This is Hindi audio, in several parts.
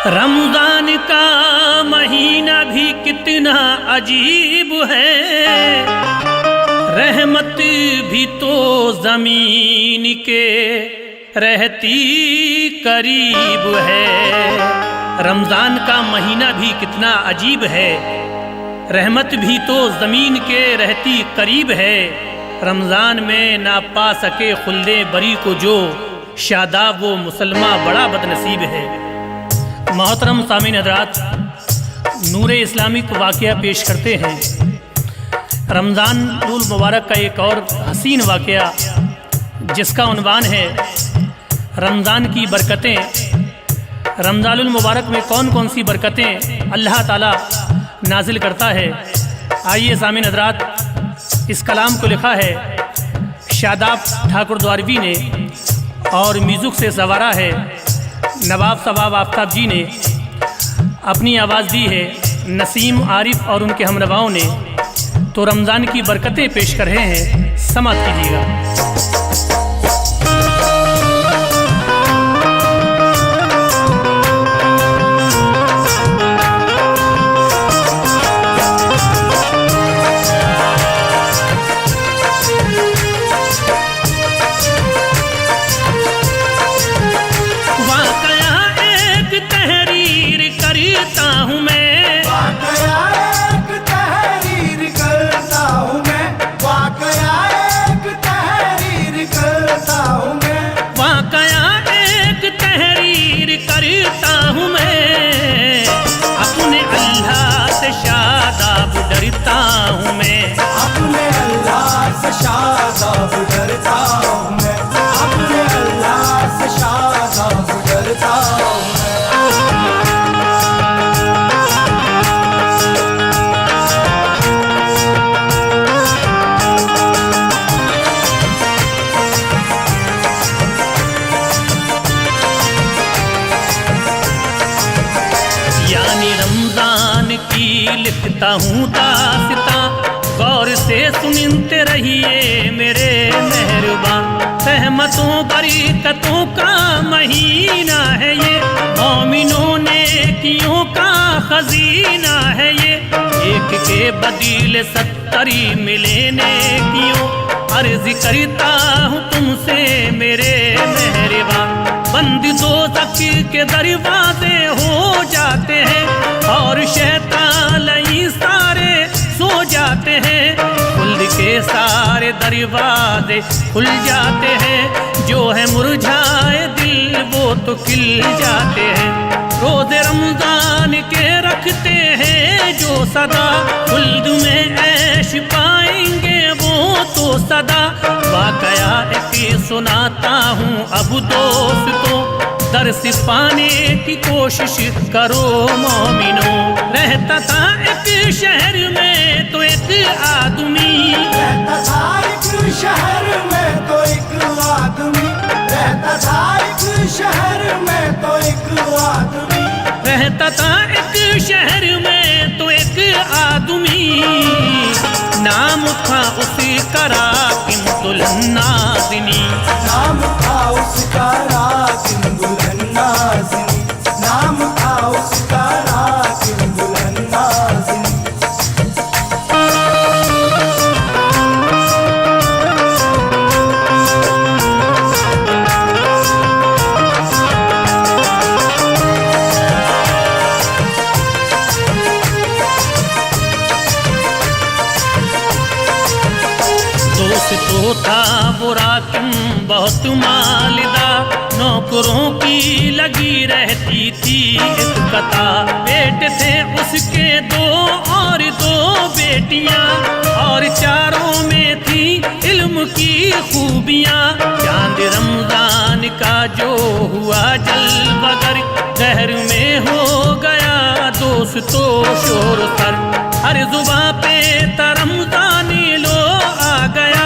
रमजान का महीना भी कितना अजीब है, रहमत भी तो जमीन के रहती करीब है। रमजान का महीना भी कितना अजीब है, रहमत भी तो जमीन के रहती करीब है। रमजान में ना पा सके खुल्दे बरी को जो, शादाब वो मुसलमान बड़ा बदनसीब है। मोहतरम सामीन हज़रात, नूर इस्लामिक वाक़या पेश करते हैं रमज़ान उल मुबारक का एक और हसीन वाक़या, जिसका उन्वान है रमज़ान की बरकतें। रमज़ान उल मुबारक में कौन कौन सी बरकतें अल्लाह ताला नाजिल करता है। आइए सामीन हज़रात, इस कलाम को लिखा है शादाब ठाकुर द्वारवी ने और म्यूज़िक से सवारा है नवाब सवाब आफ्ताब जी ने। अपनी आवाज़ दी है नसीम आरिफ और उनके हमनवाओं ने। तो रमज़ान की बरकतें पेश कर रहे हैं, समाअत कीजिएगा। लिखता हूँ दास्तां, गौर से सुनते रहिए मेरे मेहरबान। रहमतों बरकतों का महीना है ये, मोमिनों नेकियों का खजीना है ये। एक के बदले 70 मिले नेकियों, अर्ज करता हूँ तुमसे मेरे मेहरबान। बंद दोज़ख के दरवाजे हो जाते हैं और शैतान लई सारे सो जाते हैं। खुल्द के सारे दरवाजे खुल जाते हैं, जो है मुरझाए दिल वो तो खिल जाते हैं। रोज़े रमज़ान के रखते हैं जो सदा, खुल्द में ऐश पाएंगे वो तो सदा। वाक़या एक सुनाता हूँ अब दोस्तों, दर्स पाने की कोशिश करो मोमिनो। रहता था एक शहर में तो एक आदमी, रहता था एक शहर में तो एक आदमी, रहता था एक शहर में तो एक आदमी, रहता था एक शहर में तो एक आदमी। नाम था उसका राकिम दुल्हन नाज़िनी, नाम था उसका राकिम दुल्हन नाज़िनी, नाम था उसका राकिम दुल्हन नाज़िनी। तो था वो राकिम बहुत मालदार, नौकरों की लगी रहती थी एक कतार। बेटे थे उसके 2 और 2 बेटियां, और चारों में थी इल्म की खूबियां। चांद रमजान का जो हुआ जलवगर, शहर में हो गया दोस्तों शोर सर। हर जुबां पे रमजानी लो आ गया,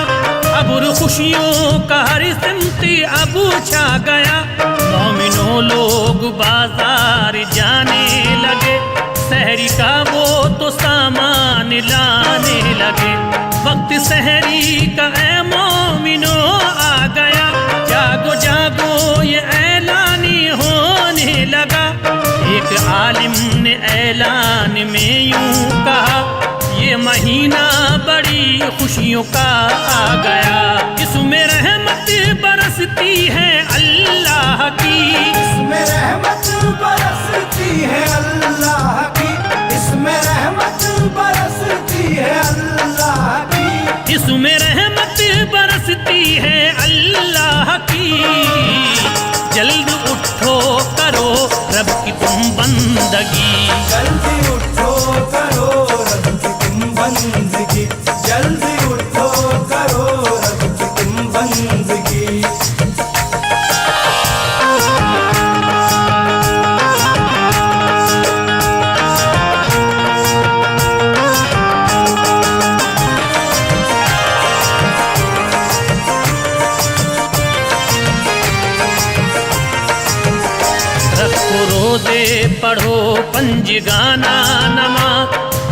अब खुशियों का हर सिमती अब छा गया। मोमिनों लोग बाजार जाने लगे, सहरी का वो तो सामान लाने लगे। वक्त सहरी का ऐ मोमिनों आ गया, जागो जागो ये ऐलानी होने लगा। एक आलिम ने ऐलान में यूं कहा, ये महीना बड़ी खुशियों का आ गया। इसमें रहमत बरसती है अल्लाह की, इसमें रहमत बरसती है अल्लाह की, इसमें रहमत बरसती है अल्लाह की, इसमें रहमत बरसती है अल्लाह की। जल्द उठो करो रब की तुम बंदगी, जल्दी उठो करो रब की तुम बंदगी, जल्दी उठो करो रब की तुम बंदगी। रखो रोजे पढ़ो पंजगाना नमा,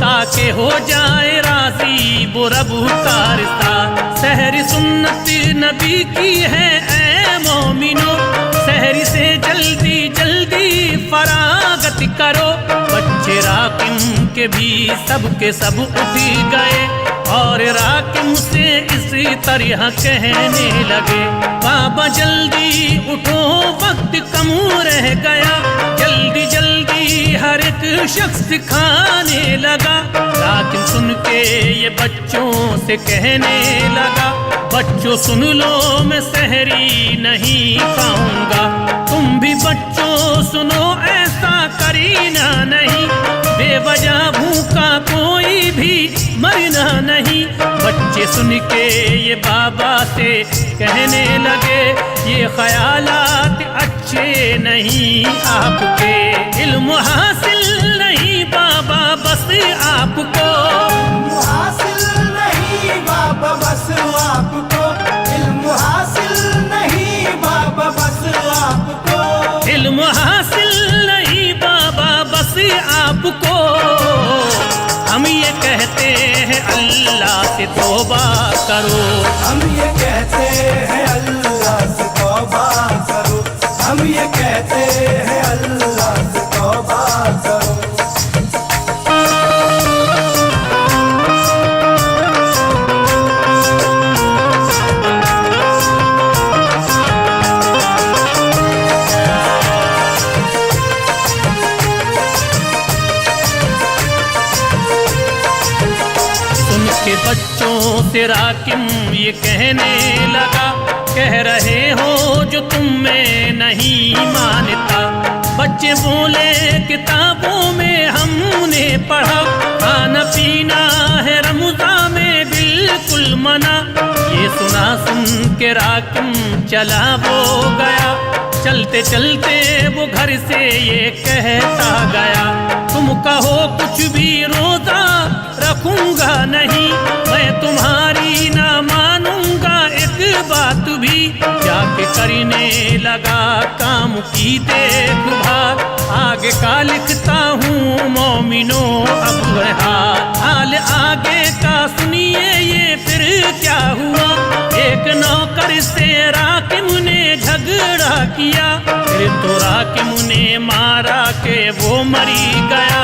ताकि हो जाए राजी वो रब का रिश्ता। सहरी सुन्नत नबी की है ऐ मोमिनो, सहरी से जल्दी जल्दी फरागत करो। बच्चे राकिम के भी सबके सब उठ गए और राकिम से इसी तरह कहने लगे, बाबा जल्दी उठो वक्त कम रह गया। जल्दी जल्दी हर एक शख्स खाने लगा। राकिम सुन के ये बच्चों से कहने लगा, बच्चों सुन लो मैं सहरी नहीं खाऊंगा। तुम भी बच्चों सुनो ऐसा करीना नहीं, बेवजह भूखा कोई भी मरना नहीं। बच्चे सुन के ये बाबा से कहने लगे, ये ख्यालात अच्छे नहीं आपके, इल्म हासिल नहीं बाबा बस आपको, हासिल नहीं बाबा बस आपको, इल्म हासिल नहीं बाबा बस आपको, इल्म हासिल नहीं बाबा बस आपको। हम ये कहते हैं अल्लाह से तौबा करो, हम ये कहते हैं अल्लाह से तौबा करो, हम ये कहते हैं अल्लाह से तौबा करो। के बच्चों से राकिम ये कहने लगा, कह रहे हो जो तुम में नहीं मानता। बच्चे बोले किताबों में हमने पढ़ा, खाना पीना है रमज़ान में बिल्कुल मना। ये सुना सुन के राकिम चला वो गया, चलते चलते वो घर से ये कहता गया, तुम कहो कुछ भी रोजा रखूंगा नहीं, मैं तुम्हारी ना मानूंगा एक बात भी। जाके करने लगा काम की देखभाल, आगे का लिखता हूँ मोमिनो अब हाल आगे का सुनिए ये फिर क्या हुआ। एक नौकर से राकिम ने झगड़ा किया, फिर तो राकिम ने मारा के वो मरी गया।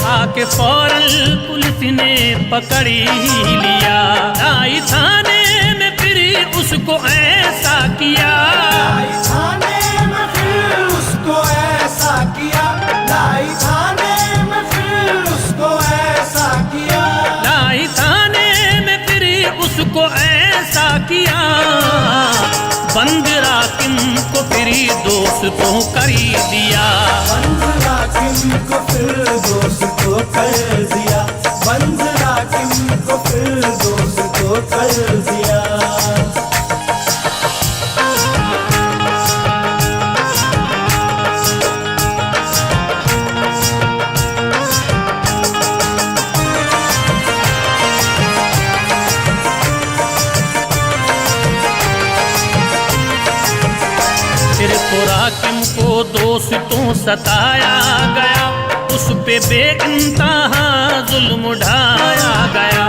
आके फौरन पुलिस ने पकड़ ही लिया, लाई थाने में फिर उसको ऐसा किया, लाई थाने में फिर उसको ऐसा किया, लाई थाने में फिर उसको ऐसा किया, लाई थाने में फिर उसको ऐसा किया। बंद राकिम को फिर दोस्तों कर दिया, बंद राकिम को फिर दोस्तों कर दिया, बंद राकिम को फिर दोस्तों कर दिया। फिर तो राकिम को दोस्तों सताया गया, उस पे बेइंतहा जुल्म ढाया गया।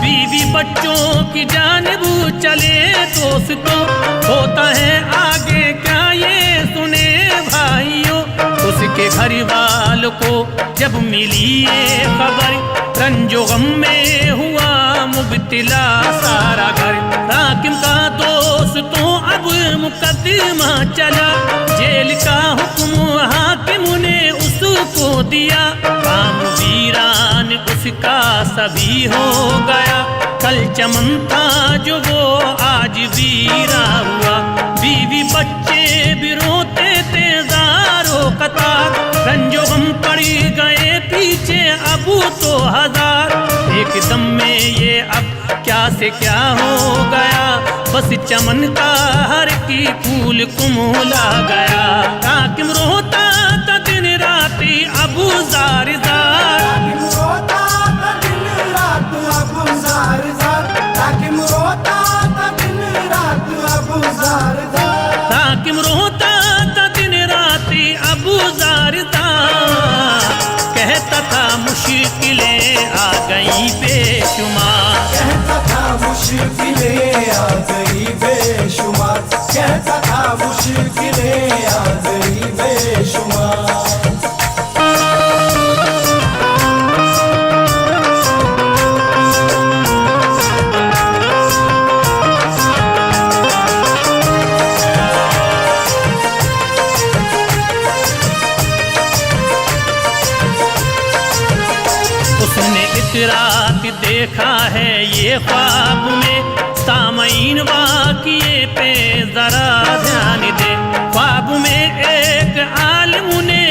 बीवी बच्चों की जानिब चले दोस्तों, होता है आगे क्या ये सुने भाइयों। उस उनके घर वालों को जब मिली ये खबर, रंजो गम में हुआ मुब्तिला सारा घर। हाकिम का दोस्त तो अब मुकदमा चला, जेल का हुक्म हाकिम ने उसको दिया। काम वीरान उसका सभी हो गया, कल चमन था जो वो आज वीरा हुआ। बीवी बच्चे भी रोते थे ज़ारो कतार, रंजो गम पड़ गए पीछे अबू तो हजार। एकदम में ये अब क्या से क्या हो गया, बस चमन का हर की फूल कुमला गया। हाकिम रोता था दिन राती अबू ज़ार ज़ार, हाकिम रोता था दिन रात अबू ज़ार ज़ार, हाकिम रोता था दिन रात अबू ज़ार ज़ार, हाकिम रोता था दिन राती अबू ज़ार ज़ार। कहता था मुश्किलें आ गई बेशुमार, कहता था मुश्किलें आ गई बेशुमार, कहता था मुश्किलें आ गई बेशुमार। उसने इस रात देखा है ये ख्वाब में, सामईन वाक़िए पे जरा ध्यान दे। ख्वाब में एक आलिम ने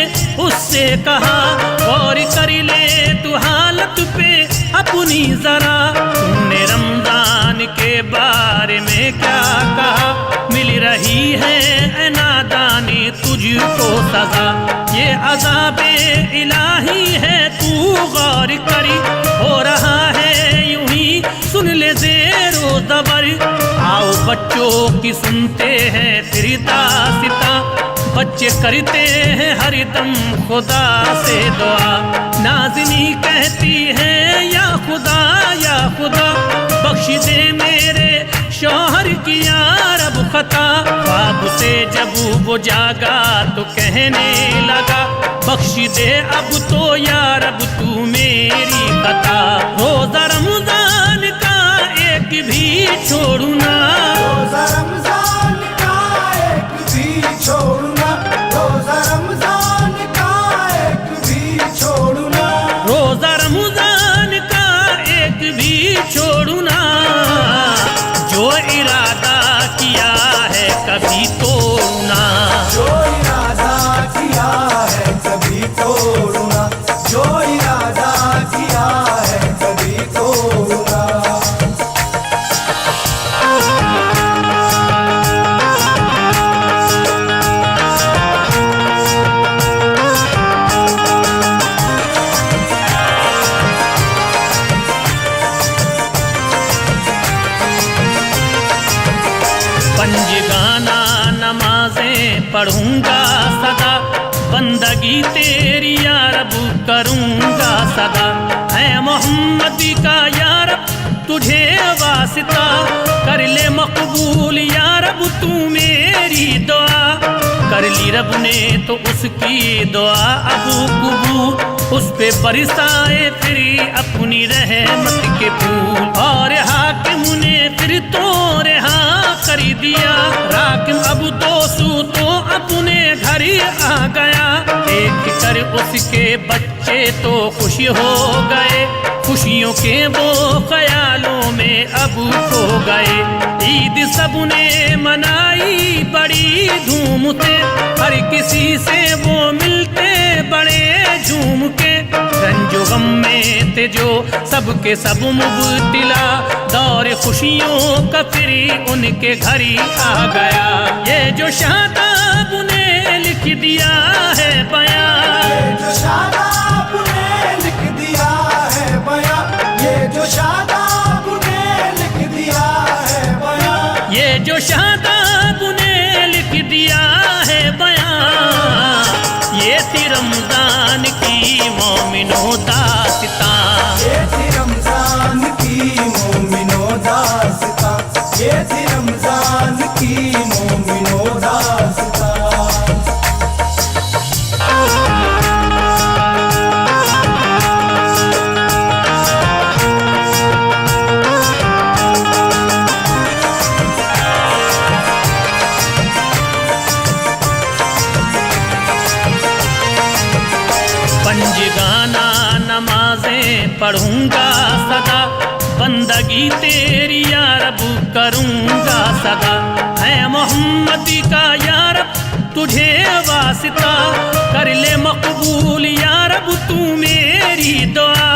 उससे कहा, गौर कर ले तू हालत पे अपनी जरा। तूने रमजान के बारे में क्या कहा, मिल रही है नादानी तुझको सजा। ये अज़ाबे इलाही है तू गौर करी, हो रहा है यूं ही सुन ले ज़ेरो ज़बर। आओ बच्चों की सुनते हैं फिर दास्ता, बच्चे करते हैं हर दम खुदा से दुआ। नाज़नी कहती है या खुदा बख्श दे मेरे शौहर की यारब खता। ख्वाब से जब वो जागा तो कहने लगा, बख्श दे अब तो यारब तू मेरी खता। रोज़ा रमज़ान का एक भी छोड़ू ना, रोज़ा रमज़ान का एक भी छोड़ू ना, रोज़ा रमज़ान का एक भी छोड़ू ना, रोज़ा रमज़ान का एक भी छोड़ू ना। जो इरादा किया है कभी तोड़ू ना, जो इरादा किया है कभी तोड़ू ना, जो इरादा किया है कभी तोड़ू ना। पंजगाना नमाजें पढ़ूंगा सदा, बंदगी तेरी यारब करूंगा सदा। है मोहम्मद का यारब तुझे वास्ता, कर ले मकबूल यारब तू मेरी दुआ। कर ली रब ने तो उसकी दुआ अबू कबूल, उस पे बरसाए फिर अपनी रहमत के फूल। और हाकिम ने फिर तो रिहा कर दिया, हाकिम अब दोस्तों तो अपने घर आ गया। देख कर उसके बच्चे तो खुश हो गए, खुशियों के वो ख्यालों में अब खो गए। ईद सबने मनाई बड़ी धूम से, हर किसी से वो मिलते बड़े झूम के। रंजो गम में थे जो सबके सब मुब्तिला, दौर खुशियों का फिर उनके घर ही आ गया। ये जो शादाब ने लिख दिया है बयां, ये जो शादाब ने लिख दिया है बयां, ये जो शादाब ने लिख दिया है बयां, ये जो शादाब ने लिख दिया है बयां। ये थी रमजान की मोमिनो दास्तां, ये थी रमजान की मोमिनो दास्तां, ये थी रमजान की मोमिनो दास्तां। पढ़ूंगा सदा, बंदगी तेरी या रब करूंगा सदा। है मोहम्मद का या रब तुझे वास्ता, कर ले मकबूल या रब तू मेरी दुआ।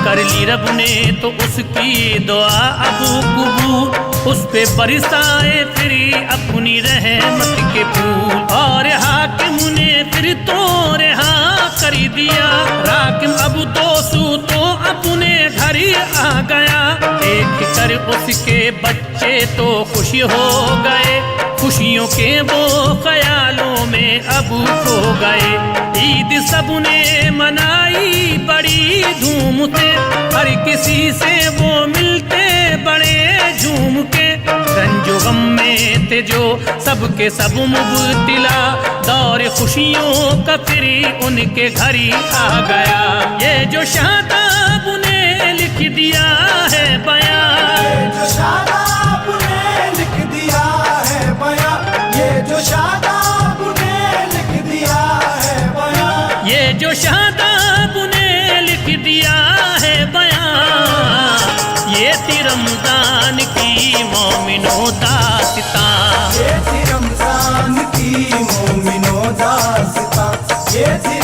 कर ली रब ने तो उसकी दुआ अब कबूल, उस पे बरसाए फिर अपनी रहमत के फूल। और हाकिम ने फिर तो रिहा कर दिया, राकिम अब दोस्तों तो अपने घर आ गया। देख कर उसके बच्चे तो खुश हो गए, खुशियों के वो ख्यालों में अब खो गए। ईद सबने मनाई बड़ी धूम से, हर किसी से वो मिलते बड़े झूम के। रंजो गम में थे जो सबके सब मुब्तिला, दौर खुशियों का फिर उनके घर ही आ गया। ये जो शादाब ने लिख दिया है बयां, ये जो शादाब ने लिख दिया है बयां, ये जो शादाब ने लिख दिया है बयां, ये जो शादाब ने लिख दिया है बयां। ये थी रमजान की मोमिनो दास्तां, ये थी रमजान की मोमिनो दास्तां, ये थी